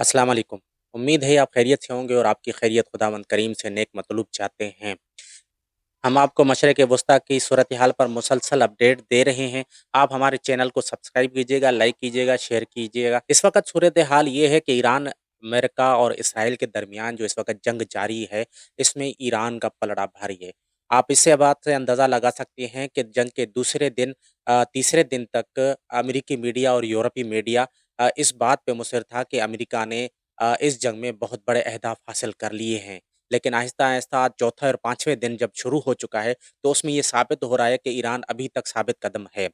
अस्सलाम वालेकुम। उम्मीद है आप खैरियत से होंगे और आपकी खैरियत खुदावंद करीम से नेक मतलूब चाहते हैं। हम आपको मशरिक़ वस्ता की सूरत हाल पर मुसलसल अपडेट दे रहे हैं। आप हमारे चैनल को सब्सक्राइब कीजिएगा, लाइक कीजिएगा, शेयर कीजिएगा। इस वक़्त सूरत हाल ये है कि ईरान, अमेरिका और इसराइल के दरमियान जो इस वक़्त जंग जारी है, इसमें ईरान का पलड़ा भारी है। आप इससे बात से अंदाज़ा लगा सकते हैं कि जंग के दूसरे दिन तीसरे दिन तक अमेरिकी मीडिया और यूरोपीय मीडिया इस बात पे मुसिर था कि अमेरिका ने इस जंग में बहुत बड़े अहदाफ हासिल कर लिए हैं। लेकिन आहिस्ता-आहिस्ता चौथे और 5वें दिन जब शुरू हो चुका है, तो उसमें ये साबित हो रहा है कि ईरान अभी तक साबित कदम है।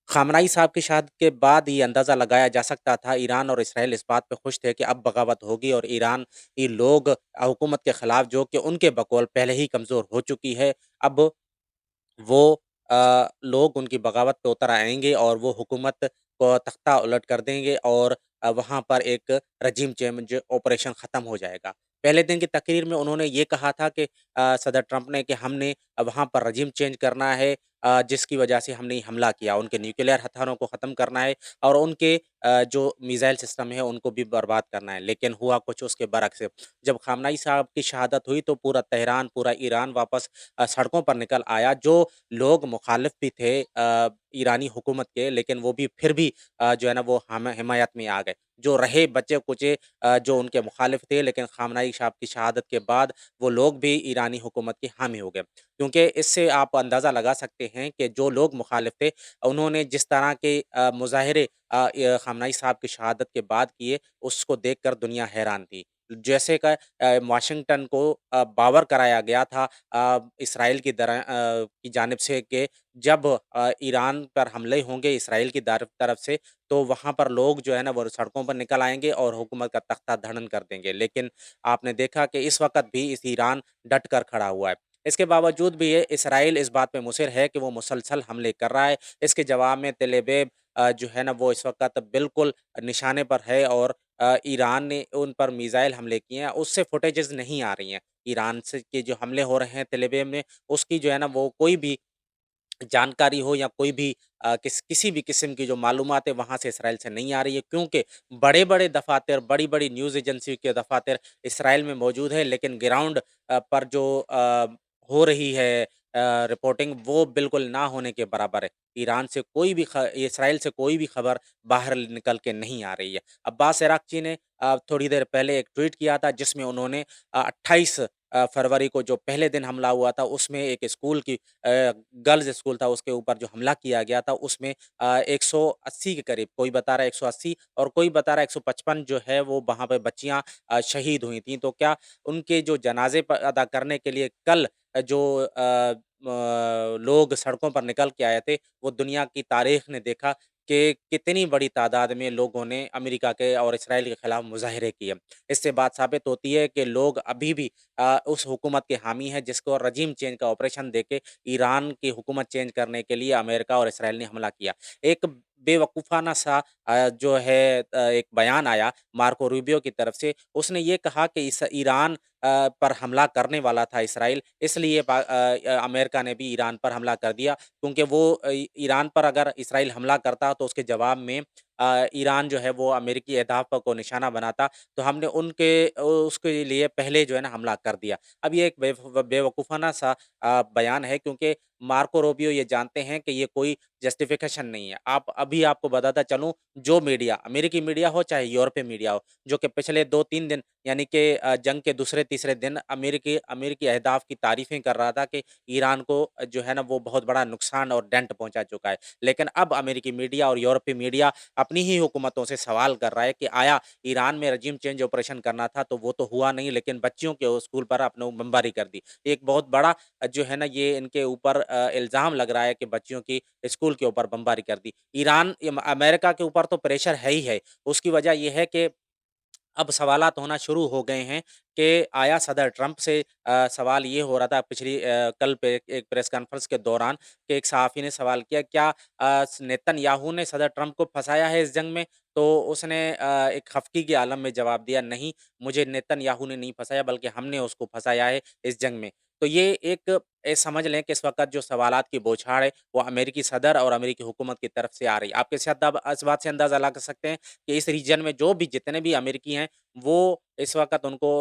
ख़ामनेई साहब की शहादत के बाद ये अंदाज़ा लगाया जा सकता था, ईरान और इसराइल इस बात पे खुश थे कि अब बगावत होगी और ईरान ये लोग हुकूमत के खिलाफ जो कि उनके बकौल पहले ही कमज़ोर हो चुकी है, अब वो लोग उनकी बगावत पे उतर आएँगे और वो हुकूमत को तख्ता उलट कर देंगे और वहाँ पर एक रजीम चेंज ऑपरेशन ख़त्म हो जाएगा। पहले दिन की तकरीर में उन्होंने ये कहा था कि सदर ट्रंप ने कि हमने वहाँ पर रजीम चेंज करना है, जिसकी वजह से हमने ये हमला किया। उनके न्यूक्लियर हथियारों को ख़त्म करना है और उनके जो मिसाइल सिस्टम है उनको भी बर्बाद करना है। लेकिन हुआ कुछ उसके बरक्स। जब ख़ामनेई साहब की शहादत हुई तो पूरा तेहरान, पूरा ईरान वापस सड़कों पर निकल आया। जो लोग मुखालिफ भी थे ईरानी हुकूमत के, लेकिन वो भी फिर भी जो है ना वो हम हिमायत में आ गए। जो रहे बचे-कुचे जो उनके मुखालिफ थे, लेकिन ख़ामनेई साहब की शहादत के बाद वो लोग भी ईरानी हुकूमत के हामी हो गए। क्योंकि इससे आप अंदाज़ा लगा सकते हैं कि जो लोग मुखालिफ थे, उन्होंने जिस तरह के मुज़ाहिरे ख़ामनेई साहब की शहादत के बाद किए, उसको देखकर दुनिया हैरान थी। जैसे कि वाशिंगटन को बावर कराया गया था इसराइल की जानिब से कि जब ईरान पर हमले होंगे इसराइल की तरफ से, तो वहाँ पर लोग जो है ना वो सड़कों पर निकल आएँगे और हुकूमत का तख्ता धड़न कर देंगे। लेकिन आपने देखा कि इस वक़्त भी इस ईरान डट कर खड़ा हुआ है। इसके बावजूद भी ये इसराइल इस बात पे मुसिर है कि वो मुसलसल हमले कर रहा है। इसके जवाब में तेल अवीव जो है ना वो इस वक़्त बिल्कुल निशाने पर है और ईरान ने उन पर मिसाइल हमले किए हैं, उससे फुटेजेज़ नहीं आ रही हैं। ईरान से के जो हमले हो रहे हैं तेल अवीव में, उसकी जो है ना वो कोई भी जानकारी हो या कोई भी किसी भी किस्म की जो मालूमात है वहाँ से इसराइल से नहीं आ रही है, क्योंकि बड़े-बड़े दफ़ातर, बड़ी-बड़ी न्यूज़ एजेंसी के दफ़ातर इसराइल में मौजूद है, लेकिन ग्राउंड पर जो हो रही है रिपोर्टिंग वो बिल्कुल ना होने के बराबर है। ईरान से कोई भी ख इसराइल से कोई भी खबर बाहर निकल के नहीं आ रही है। अब्बास अराक़ची ने थोड़ी देर पहले एक ट्वीट किया था जिसमें उन्होंने 28 फरवरी को जो पहले दिन हमला हुआ था उसमें एक स्कूल की गर्ल्स स्कूल था उसके ऊपर जो हमला किया गया था उसमें 180 के करीब, कोई बता रहा है 180 और कोई बता रहा है 155 जो है वो वहाँ पे बच्चियाँ शहीद हुई थीं। तो क्या उनके जो जनाज़े अदा करने के लिए कल जो लोग सड़कों पर निकल के आए थे, वो दुनिया की तारीख़ ने देखा कि कितनी बड़ी तादाद में लोगों ने अमेरिका के और इसराइल के खिलाफ मुज़ाहरे किए। इससे बात साबित होती है कि लोग अभी भी उस हुकूमत के हामी हैं जिसको रजीम चेंज का ऑपरेशन देके ईरान की हुकूमत चेंज करने के लिए अमेरिका और इसराइल ने हमला किया। एक बेवकूफ़ाना सा जो है एक बयान आया मार्को रूबियो की तरफ से, उसने ये कहा कि इस ईरान पर हमला करने वाला था इसराइल, इसलिए अमेरिका ने भी ईरान पर हमला कर दिया क्योंकि वो ईरान पर अगर इसराइल हमला करता तो उसके जवाब में ईरान जो है वो अमेरिकी अहदाफ को निशाना बनाता, तो हमने उसके लिए पहले जो है ना हमला कर दिया। अब ये एक बेवकूफ़ाना सा बयान है क्योंकि मार्को रूबियो ये जानते हैं कि ये कोई जस्टिफ़िकेशन नहीं है। आपको बताता चलूँ, जो मीडिया, अमेरिकी मीडिया हो चाहे यूरोपीय मीडिया हो, जो कि पिछले 2-3 दिन यानी कि जंग के दूसरे-तीसरे दिन अमेरिकी अहदाफ की तारीफ़ें कर रहा था कि ईरान को जो है ना वो बहुत बड़ा नुकसान और डेंट पहुँचा चुका है। लेकिन अब अमेरिकी मीडिया और यूरोपीय मीडिया अपनी ही हुकूमतों से सवाल कर रहा है कि आया ईरान में रजीम चेंज ऑपरेशन करना था तो वो तो हुआ नहीं, लेकिन बच्चियों के स्कूल पर आपने बमबारी कर दी। एक बहुत बड़ा जो है ना ये इनके ऊपर इल्ज़ाम लग रहा है कि बच्चियों की स्कूल के ऊपर बमबारी कर दी। अमेरिका के ऊपर तो प्रेशर है ही है। उसकी वजह ये है कि अब सवालात होना शुरू हो गए हैं कि आया सदर ट्रंप से सवाल ये हो रहा था कल पे एक प्रेस कॉन्फ्रेंस के दौरान कि एक सहाफ़ी ने सवाल किया, क्या नेतन्याहू ने सदर ट्रंप को फँसाया है इस जंग में? तो उसने एक ख़फ़की के आलम में जवाब दिया, नहीं, मुझे नेतन्याहू ने नहीं फँसाया बल्कि हमने उसको फँसाया है इस जंग में। तो ये एक समझ लें कि इस वक़्त जो सवालात की बौछार है, वो अमेरिकी सदर और अमेरिकी हुकूमत की तरफ से आ रही है। आप कैसे अद्दाब इस बात से अंदाज़ा लगा सकते हैं कि इस रीजन में जो भी जितने भी अमेरिकी हैं, वो इस वक़्त उनको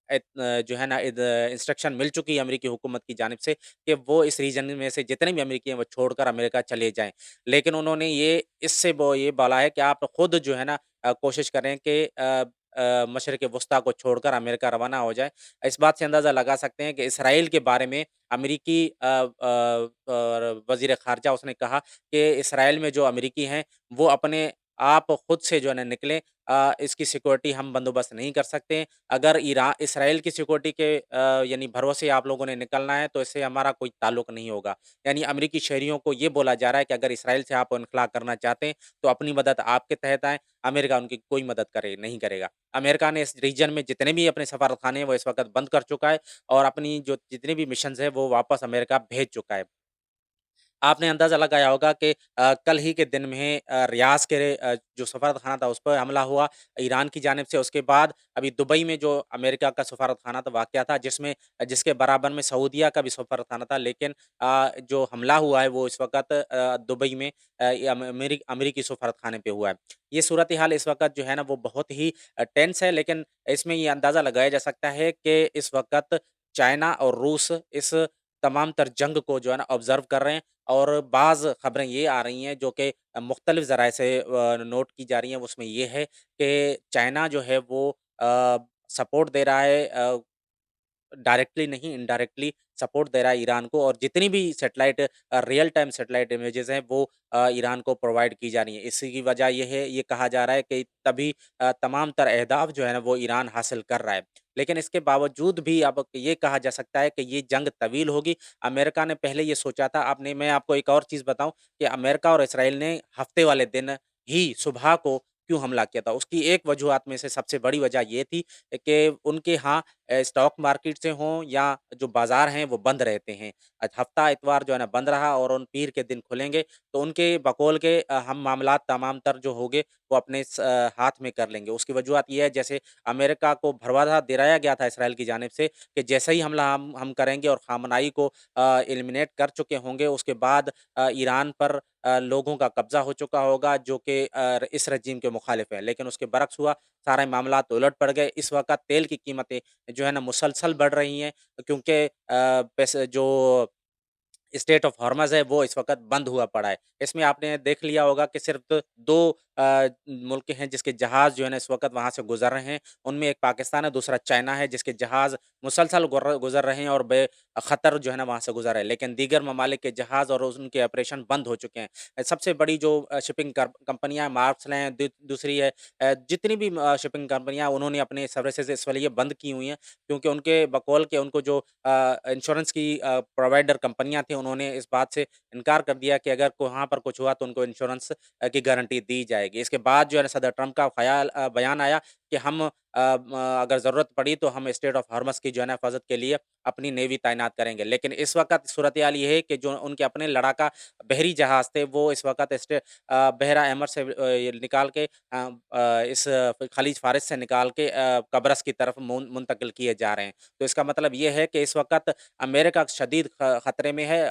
जो है ना इंस्ट्रक्शन मिल चुकी है अमेरिकी हुकूमत की जानिब से कि वो इस रीजन में से जितने भी अमेरिकी हैं, वो छोड़कर अमेरिका चले जाएँ। लेकिन उन्होंने इससे वो ये बोला है कि आप खुद जो है ना कोशिश करें कि मशरिक़ वुस्ता को छोड़कर अमेरिका रवाना हो जाए। इस बात से अंदाज़ा लगा सकते हैं कि इसराइल के बारे में अमेरिकी वज़ीर ख़ारजा उसने कहा कि इसराइल में जो अमेरिकी हैं, वो अपने आप खुद से जो है ना निकलें। इसकी सिक्योरिटी हम बंदोबस्त नहीं कर सकते। अगर इसराइल की सिक्योरिटी के यानी भरोसे आप लोगों ने निकलना है, तो इससे हमारा कोई ताल्लुक नहीं होगा। यानी अमेरिकी शहरियों को ये बोला जा रहा है कि अगर इसराइल से आप इन्ख़ला करना चाहते हैं, तो अपनी मदद आपके तहत आएँ, अमेरिका उनकी कोई मदद नहीं करेगा। अमेरिका ने इस रीजन में जितने भी अपने सफारतखाने हैं, वो इस वक़्त बंद कर चुका है और अपनी जो जितने भी मिशन्स हैं, वो वापस अमेरिका भेज चुका है। आपने अंदाज़ा लगाया होगा कि कल ही के दिन में रियाज़ के जो सफ़ारतख़ाना था, उस पर हमला हुआ ईरान की जानिब से। उसके बाद अभी दुबई में जो अमेरिका का सफ़ारतख़ाना था वाक़या था, जिसके बराबर में सऊदीया का भी सफ़ारतख़ाना था। लेकिन जो हमला हुआ है, वो इस वक़्त दुबई में ये अमेरिकी सफ़ारतख़ाने पे हुआ है। ये सूरत-ए-हाल इस वक़्त जो है ना, वो बहुत ही टेंस है, लेकिन इसमें ये अंदाज़ा लगाया जा सकता है कि इस वक़्त चाइना और रूस इस तमाम तर जंग को जो है ना ऑब्ज़र्व कर रहे हैं और बाज़ खबरें ये आ रही हैं जो कि मुख्तलिफ़ ज़राए से नोट की जा रही हैं, उसमें ये है कि चाइना जो है वो सपोर्ट दे रहा है डायरेक्टली नहीं, इनडायरेक्टली सपोर्ट दे रहा है ईरान को और जितनी भी रियल टाइम सैटेलाइट इमेजेज़ हैं, वो ईरान को प्रोवाइड की जा रही हैं। इसी की वजह ये है, ये कहा जा रहा है कि तभी तमाम तर अहदाफ जो है ना, वो ईरान हासिल कर रहा है। लेकिन इसके बावजूद भी अब ये कहा जा सकता है कि ये जंग तवील होगी। अमेरिका ने पहले ये सोचा था, आपने मैं आपको एक और चीज़ बताऊँ कि अमेरिका और इसराइल ने हफ़्ते वाले दिन ही सुबह को क्यों हमला किया था। उसकी एक वजूहात में से सबसे बड़ी वजह ये थी कि उनके यहाँ स्टॉक मार्केट से हों या जो बाज़ार हैं वो बंद रहते हैं। हफ़्ता इतवार जो है ना बंद रहा और उन पीर के दिन खुलेंगे तो उनके बकौल के हम मामलात तमाम तर जो होंगे वो अपने हाथ में कर लेंगे। उसकी वजूहत ये है जैसे अमेरिका को भरवसा दिलाया गया था इसराइल की जानिब से कि जैसे ही हमला हम करेंगे और ख़ामनाई को एलिमिनेट कर चुके होंगे उसके बाद ईरान पर लोगों का कब्ज़ा हो चुका होगा जो कि इस रजीम के मुखालिफ है। लेकिन उसके बरक्स हुआ, सारे मामलात उलट पड़ गए। इस वक़्त तेल की कीमतें जो है ना मुसलसल बढ़ रही हैं क्योंकि पैसे जो स्टेट ऑफ हॉर्मज़ है वो इस वक़्त बंद हुआ पड़ा है। इसमें आपने देख लिया होगा कि सिर्फ़ 2 मुल्क हैं जिसके जहाज़ जो है ना इस वक़्त वहाँ से गुज़र रहे हैं। उनमें एक पाकिस्तान है, दूसरा चाइना है जिसके जहाज़ मुसलसल गुज़र रहे हैं और ख़तर जो है ना वहाँ से गुज़र रहे हैं। लेकिन दीगर ममालिक के जहाज़ और उनके ऑपरेशन बंद हो चुके हैं। सबसे बड़ी जो शिपिंग कंपनियाँ मार्सल हैं, दूसरी है जितनी भी शिपिंग कंपनियाँ उन्होंने अपने सर्विसेज़ इस लिए बंद की हुई हैं क्योंकि उनके बकौल के उनको जो इंश्योरेंस की प्रोवाइडर कंपनियाँ थी, उन्होंने इस बात से इनकार कर दिया कि अगर वहाँ पर कुछ हुआ तो उनको इंश्योरेंस की गारंटी दी जाएगी। इसके बाद जो है ना सदर ट्रंप का बयान आया कि हम अगर ज़रूरत पड़ी तो हम स्टेट ऑफ हॉर्मज़ की जो है ना हिफ़ाज़त के लिए अपनी नेवी तैनात करेंगे। लेकिन इस वक़्त सूरत-ए-हाल ये है कि जो उनके अपने लड़ाका बहरी जहाज़ थे, वो इस वक़्त बहरा अहमर से ये निकाल के इस खलीज फ़ारिस से निकाल के कब्रस की तरफ मुंतकिल किए जा रहे हैं। तो इसका मतलब ये है कि इस वक़्त अमेरिका शदीद खतरे में है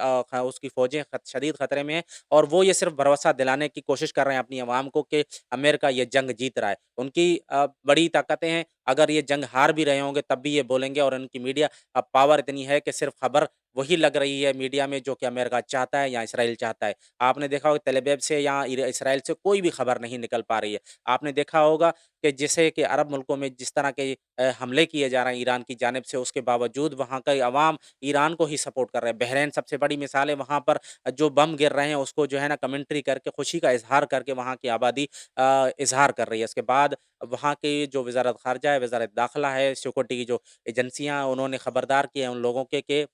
उसकी फ़ौजें शदीद खतरे में हैं और वो ये सिर्फ़ भरोसा दिलाने की कोशिश कर रहे हैं अपनी अवाम को कि अमेरिका ये जंग जीत रहा है। उनकी बड़ी ताकतें हैं, अगर ये जंग हार भी रहे होंगे तब भी ये बोलेंगे और उनकी मीडिया पावर इतनी है कि सिर्फ़ खबर वही लग रही है मीडिया में जो कि अमेरिका चाहता है या इसराइल चाहता है। आपने देखा होगा तेल अवीव से या इसराइल से कोई भी खबर नहीं निकल पा रही है। आपने देखा होगा कि जैसे कि अरब मुल्कों में जिस तरह के हमले किए जा रहे हैं ईरान की जानिब से, उसके बावजूद वहाँ का अवाम ईरान को ही सपोर्ट कर रहे हैं। बहरीन सबसे बड़ी मिसाल है, वहाँ पर जो बम गिर रहे हैं उसको जो है ना कमेंट्री करके खुशी का इज़हार करके वहाँ की आबादी इज़हार कर रही है। इसके बाद वहाँ की जो वज़ारत ख़ारिजा है, वज़ारत दाख़िला है, सिक्योरिटी की जो एजेंसियाँ उन्होंने खबरदार किया है उन लोगों के कि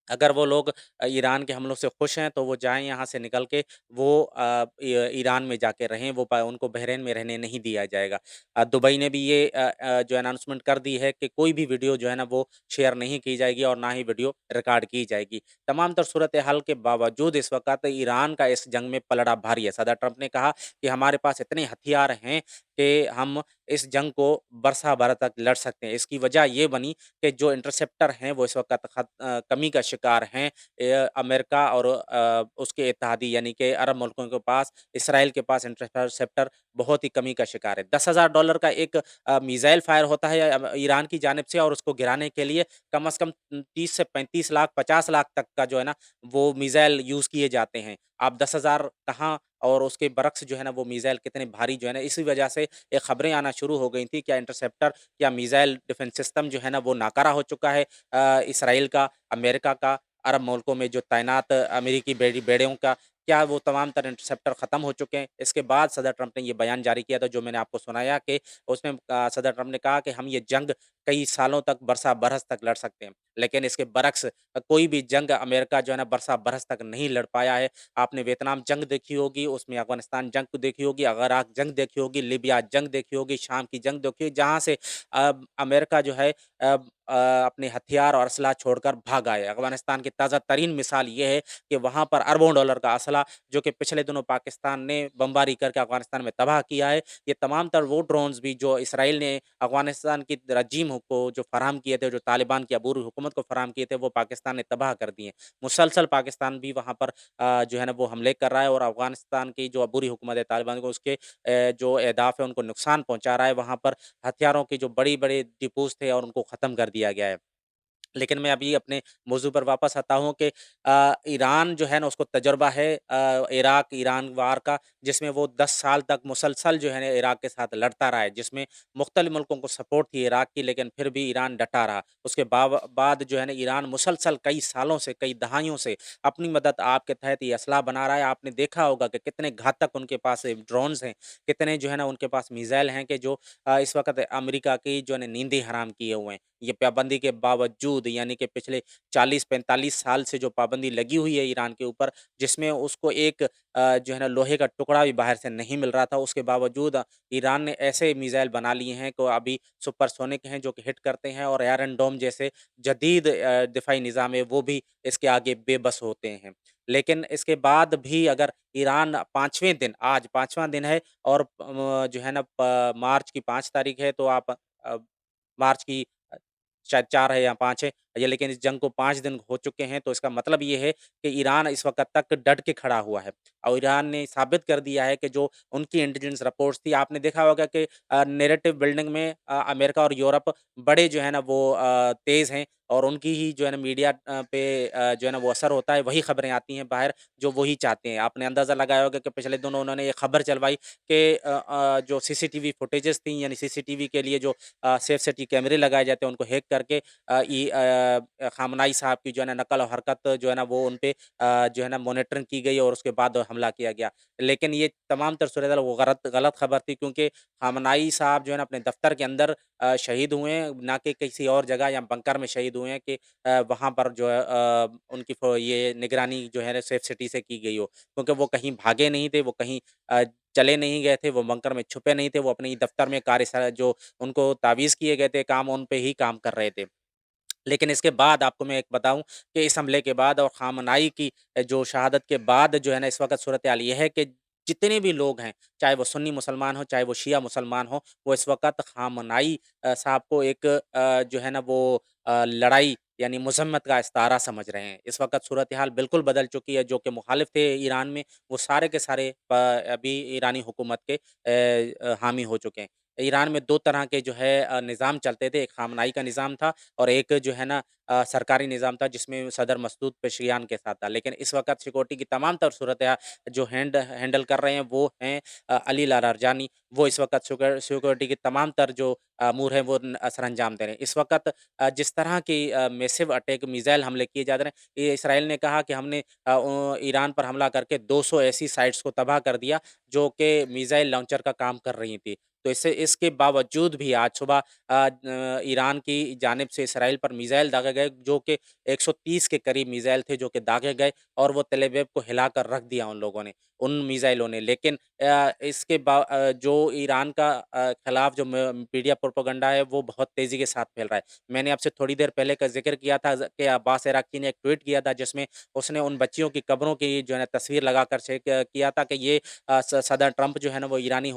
अगर वो लोग ईरान के हमलों से खुश हैं, तो वो जाएँ यहाँ से निकल के वो ईरान में जाके रहें, वो उनको बहरीन में रहने नहीं दिया जाएगा। दुबई ने भी ये जो अनाउंसमेंट कर दी है कि कोई भी वीडियो जो है ना वो शेयर नहीं की जाएगी और ना ही वीडियो रिकॉर्ड की जाएगी। तमाम तर सूरत-ए-हाल के बावजूद इस वक़्त ईरान का इस जंग में पलड़ा भारी है। सदर ट्रंप ने कहा कि हमारे पास इतने हथियार हैं कि हम इस जंग को बरसा भर तक लड़ सकते हैं। इसकी वजह ये बनी कि जो इंटरसेप्टर हैं वो इस वक़्त कमी का शिकार हैं। अमेरिका और उसके इत्तेहादी यानी कि अरब मुल्कों के पास, इसराइल के पास इंटरसेप्टर बहुत ही कमी का शिकार है। $10,000 का एक मिसाइल फायर होता है ईरान की जानिब से, और उसको गिराने के लिए कम से कम 30 से 35 लाख, 50 लाख तक का जो है ना वो मिसाइल यूज़ किए जाते हैं। आप 10,000 कहाँ, और उसके बरक्स जो है ना वो मिसाइल कितने भारी जो है ना, इसी वजह से ये खबरें आना शुरू हो गई थी, क्या इंटरसेप्टर, क्या मिसाइल डिफेंस सिस्टम जो है ना वो नाकारा हो चुका है इसराइल का, अमेरिका का, अरब मुल्कों में जो तैनात अमेरिकी बेड़ियों का, क्या वो तमाम तर इंटरसेप्टर ख़त्म हो चुके हैं। इसके बाद सदर ट्रंप ने ये बयान जारी किया था जो मैंने आपको सुनाया, कि उसमें सदर ट्रंप ने कहा कि हम ये जंग कई सालों तक, बरसा बरस तक लड़ सकते हैं। लेकिन इसके बरक्स कोई भी जंग अमेरिका जो है ना बरसा बरस तक नहीं लड़ पाया है। आपने वियतनाम जंग देखी होगी, उसमें अफ़गानिस्तान जंग को देखी होगी, इराक जंग देखी होगी, लिबिया जंग देखी होगी, शाम की जंग देखी होगी, जहाँ से अमेरिका जो है अपने हथियार और असला छोड़कर भाग आए। अफ़गानिस्तान की ताज़ा तरीन मिसाल ये है कि वहाँ पर अरबों डॉलर का असला, जो कि पिछले दिनों पाकिस्तान ने बमबारी करके अफ़गानिस्तान में तबाह किया है, ये तमाम तर वो ड्रोन्स भी जो इसराइल ने अफ़गानिस्तान की रजीम को जो फ़राहम किए थे, जो तालिबान की अबूरी हुकूमत को फ़राहम किए थे, वो पाकिस्तान ने तबाह कर दिए। मुसलसल पाकिस्तान भी वहाँ पर जो है ना वो हमले कर रहा है, और अफ़गानिस्तान की जो अबूरी हुकूमत है तालिबान को, उसके जो अहदाफ़ है उनको नुकसान पहुँचा रहा है। वहाँ पर हथियारों की जो बड़ी-बड़ी डिपोज़ थे और उनको ख़त्म कर दिया गया है। लेकिन मैं अभी अपने मौज़ू पर वापस आता हूँ कि ईरान जो है ना उसको तजुर्बा है इराक-ईरान वार का, जिसमें वो 10 साल तक मुसलसल जो है ना इराक के साथ लड़ता रहा है, जिसमें मुख्तलिफ़ मुल्कों को सपोर्ट थी इराक की, लेकिन फिर भी ईरान डटा रहा। उसके बाद जो है ना ईरान मुसलसल कई सालों से, कई दहाइयों से अपनी मदद आप के तहत ये असलाह बना रहा है। आपने देखा होगा कि कितने घातक उनके पास ड्रोन्स हैं, कितने जो है ना उनके पास मिसाइल हैं, कि जो इस वक़्त अमेरिका की जो है ना नींदें हराम किए हुए हैं। ये पाबंदी के बावजूद, यानी कि पिछले 40-45 साल से जो पाबंदी लगी हुई है ईरान के ऊपर, जिसमें उसको एक जो है ना लोहे का टुकड़ा भी बाहर से नहीं मिल रहा था, उसके बावजूद ईरान ने ऐसे मिसाइल बना लिए हैं कि अभी सुपरसोनिक हैं, जो कि हिट करते हैं, और आयरन डोम जैसे जदीद दिफाई निज़ाम है वो भी इसके आगे बेबस होते हैं। लेकिन इसके बाद भी अगर ईरान 5वें दिन, आज 5वां दिन है, और जो है ना मार्च की 5 तारीख है, तो आप मार्च की शायद 4 है या 5 है, ये लेकिन इस जंग को 5 दिन हो चुके हैं, तो इसका मतलब ये है कि ईरान इस वक़्त तक डट के खड़ा हुआ है, और ईरान ने साबित कर दिया है कि जो उनकी इंटेलिजेंस रिपोर्ट्स थी, आपने देखा होगा कि नैरेटिव बिल्डिंग में अमेरिका और यूरोप बड़े जो है ना वो तेज़ हैं, और उनकी ही जो है ना मीडिया पे जो है ना वो असर होता है, वही खबरें आती हैं बाहर जो वही चाहते हैं। आपने अंदाज़ा लगाया होगा कि पिछले दिनों उन्होंने ये खबर चलवाई कि जो सीसीटीवी फुटेजेस थी, यानी सीसीटीवी के लिए जो सेफ सिटी कैमरे लगाए जाते हैं, उनको हैक करके ख़ामनेई साहब की जो है ना नकल और हरकत जो है ना वो उन पे जो है ना मॉनिटरिंग की गई, और उसके बाद हमला किया गया। लेकिन ये तमाम तर सूरत वो गलत खबर थी, क्योंकि ख़ामनेई साहब जो है ना अपने दफ़्तर के अंदर शहीद हुए हैं, ना कि किसी और जगह या बंकर में शहीद हुए हैं, कि वहाँ पर जो है उनकी ये निगरानी जो है ना सेफ सिटी से की गई हो। क्योंकि वो कहीं भागे नहीं थे, वो कहीं अ, चले नहीं गए थे, वो बंकर में छुपे नहीं थे, वो अपने ही दफ़्तर में जो उनको तावीज़ किए गए थे काम, उन पे ही काम कर रहे थे। लेकिन इसके बाद आपको मैं एक बताऊँ कि इस हमले के बाद और ख़ामनेई की जो शहादत के बाद जो है ना इस वक़्त सूरत-ए-हाल ये है कि जितने भी लोग हैं, चाहे वो सुन्नी मुसलमान हों, चाहे वो शिया मुसलमान हों, वो इस वक़्त ख़ामनेई साहब को एक जो है ना वो लड़ाई यानी मज़म्मत का इस्तारा समझ रहे हैं। इस वक़्त सूरत-ए-हाल बिल्कुल बदल चुकी है, जो कि मुख़ालिफ़ थे ईरान में, वो सारे के सारे अभी ईरानी हुकूमत के हामी हो चुके हैं। ईरान में 2 तरह के जो है निज़ाम चलते थे, एक ख़ामनेई का निज़ाम था, और एक जो है ना सरकारी निज़ाम था, जिसमें सदर मसूद पेज़ेश्कियान के साथ था। लेकिन इस वक़्त सिक्योरिटी की तमाम तर सूरत जो हैंडल कर रहे हैं वो हैं अली लारिजानी। वो इस वक़्त सिक्योरिटी की तमाम तर जो अमूर हैं वो सरअंजाम दे रहे हैं। इस वक़्त जिस तरह की मैसिव अटैक मिसाइल हमले किए जा रहे हैं, ये इसराइल ने कहा कि हमने ईरान पर हमला करके 200 ऐसी साइट्स को तबाह कर दिया, जो कि मिसाइल लॉन्चर का काम कर रही थी। तो इसके बावजूद भी आज सुबह ईरान की जानिब से इसराइल पर मिसाइल दागे गए, जो कि 130 के करीब मिसाइल थे, जो कि दागे गए, और वो तेल अवीव को हिलाकर रख दिया उन लोगों ने, उन मिसाइलों ने। लेकिन जो ईरान का खिलाफ जो मीडिया प्रोपेगेंडा है, वो बहुत तेज़ी के साथ फैल रहा है। मैंने आपसे थोड़ी देर पहले का ज़िक्र किया था कि अब्बास इराक़ी ने एक ट्वीट किया था, जिसमें उसने उन बच्चियों की कब्रों की जो है ना तस्वीर लगाकर किया था कि ये सदर ट्रंप जो है ना वो ईरानी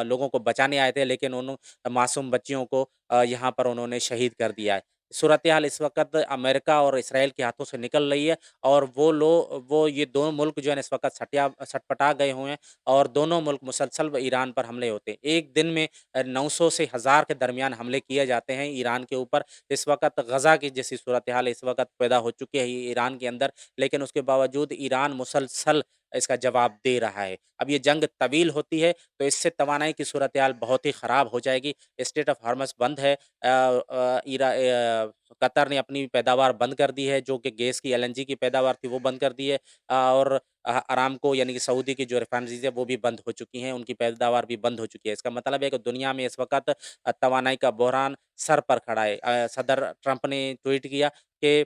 लोगों को को बचाने आए थे, लेकिन उन मासूम बच्चियों को यहाँ पर उन्होंने शहीद कर दिया है। सूरत-ए-हाल इस वक़्त अमेरिका और इसराइल के हाथों से निकल रही है और वो ये दोनों मुल्क जो है ना इस वक़्त सटपटा गए हुए हैं और दोनों मुल्क मुसलसल ईरान पर हमले होते हैं। एक दिन में 900 से 1000 के दरमियान हमले किए जाते हैं ईरान के ऊपर। इस वक़्त गज़ा की जैसी सूरत-ए-हाल इस वक़्त पैदा हो चुकी है ईरान के अंदर, लेकिन उसके बावजूद ईरान मुसलसल इसका जवाब दे रहा है। अब ये जंग तवील होती है, तो इससे तवानाई की सूरत-ए-हाल बहुत ही ख़राब हो जाएगी। स्ट्रेट ऑफ हॉर्मज़ बंद है। कतर ने अपनी पैदावार बंद कर दी है, जो कि गैस की एलएनजी की पैदावार थी, वो बंद कर दी है। और अरामको यानी कि सऊदी की जो रिफाइनरीज़ है, वो भी बंद हो चुकी हैं, उनकी पैदावार भी बंद हो चुकी है। इसका मतलब है कि दुनिया में इस वक़्त तवानाई का बहरान सर पर खड़ा है। सदर ट्रंप ने ट्वीट किया कि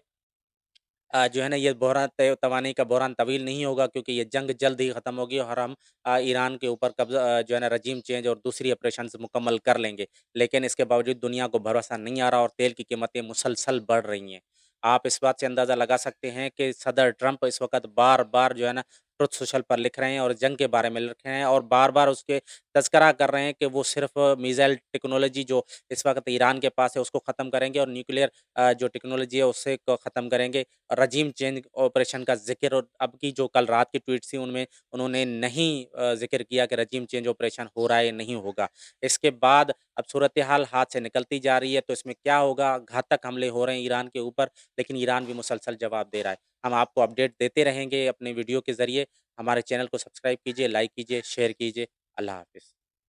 जो है ना ये बहरान तवानी का बहरान तवील नहीं होगा, क्योंकि ये जंग जल्द ही ख़त्म होगी और हम ईरान के ऊपर कब्ज़ा जो है ना रजीम चेंज और दूसरी ऑपरेशंस मुकम्मल कर लेंगे। लेकिन इसके बावजूद दुनिया को भरोसा नहीं आ रहा और तेल की कीमतें मुसलसल बढ़ रही हैं। आप इस बात से अंदाज़ा लगा सकते हैं कि सदर ट्रंप इस वक़्त बार-बार जो है ना ट्रुथ सोशल पर लिख रहे हैं और जंग के बारे में लिख रहे हैं और बार-बार उसके तज़किरा कर रहे हैं कि वो सिर्फ़ मिसाइल टेक्नोलॉजी जो इस वक़्त ईरान के पास है उसको ख़त्म करेंगे और न्यूक्लियर जो टेक्नोलॉजी है उससे को ख़त्म करेंगे। रजीम चेंज ऑपरेशन का ज़िक्र और अब की जो कल रात की ट्वीट्स थी उनमें उन्होंने नहीं ज़िक्र किया कि रजीम चेंज ऑपरेशन हो रहा है या नहीं होगा। इसके बाद अब सूरत-ए-हाल हाथ से निकलती जा रही है, तो इसमें क्या होगा? घातक हमले हो रहे हैं ईरान के ऊपर, लेकिन ईरान भी मुसलसल जवाब दे रहा है। हम आपको अपडेट देते रहेंगे अपने वीडियो के ज़रिए। हमारे चैनल को सब्सक्राइब कीजिए, लाइक कीजिए, शेयर कीजिए। अल्लाह हाफ़िज़।